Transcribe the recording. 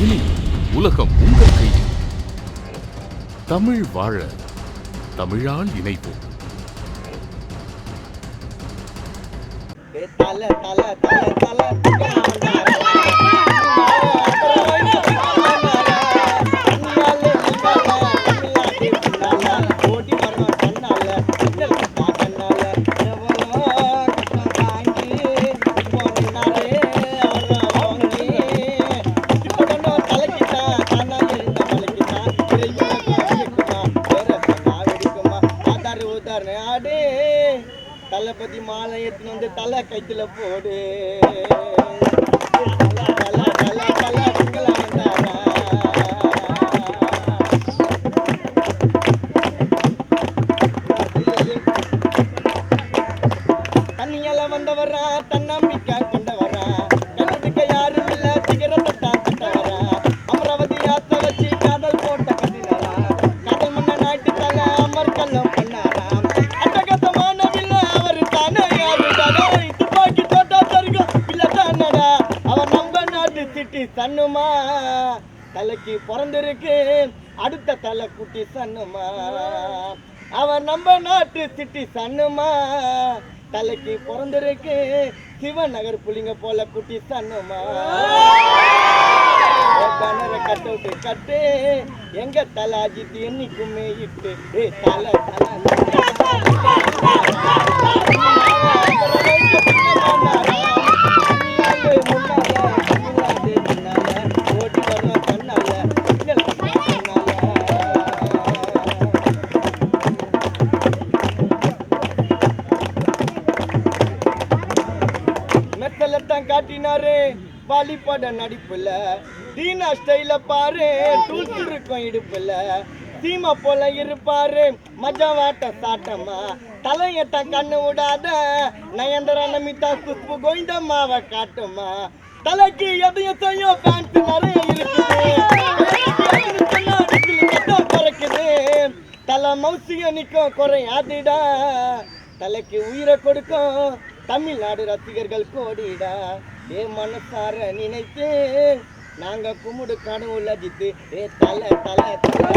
இனி உலகம் உங்கள் கையில். தமிழ் வாழ தமிழால் இணைப்போம். தல தல தல தல தளபதி மாலை எடுத்துன்னு வந்து தலை கைத்துல போடு. தண்ணியால வந்தவரா தன்னம்பிக்கை கொண்டவரா கண்ணதுக்கு யாரும் இல்ல சிகரத்தை தான் கட்டவரா அமராவதி ஆத்த வச்சு காதல் போட்ட கட்டினாரா காதல் மன்ன நாட்டு தலை அமர் கல்லம் பண்ணாரா அட்டகத்தமான வில்ல அவர் தானே யாருடா துப்பாக்கி தோட்டா தருகம் இல்ல தானடா அவன் நம்ம நாட்டு சிட்டி சன்னுமா தலைக்கு பிறந்திருக்கு அடுத்த தலை குட்டி சன்னுமா அவன் நம்ம நாட்டு சிட்டி சன்னுமா தலைக்கு பிறந்திருக்கு சிவநகர் புலிங்க போல குட்டி சன்னுமா கண்ணரை கட்டு கட்டு எங்க தலை அஜித் என்னைக்குமே இட்டு தலை தலை ஓட்டி வர்றோம் கண்ணால மெத்தலத்தான் காட்டினாரு வாலிபட நடிப்புல தீனா ஸ்டைல பாரு டூல்ஸ் இருக்கும் இடுப்புல சீமா போல இருப்பாரு மஜா வாட்ட சாட்டமா தலையத்த கண்ணு விடாத நயந்திர நமிதா குஷ்பு கோவிந்தம்மாவை காட்டுமா தலைக்கு எதையும் செய்யும் பேண்ட் நிறைய இருக்குது பறக்குது தலை மவுசிய நிற்கும் குறையாதுடா தலைக்கு உயிரை கொடுக்கும் தமிழ்நாடு ரசிகர்கள் கோடிடா மனசார நினைத்து நாங்க குமுடு கடவுள் அஜித்து தலை தலை தலை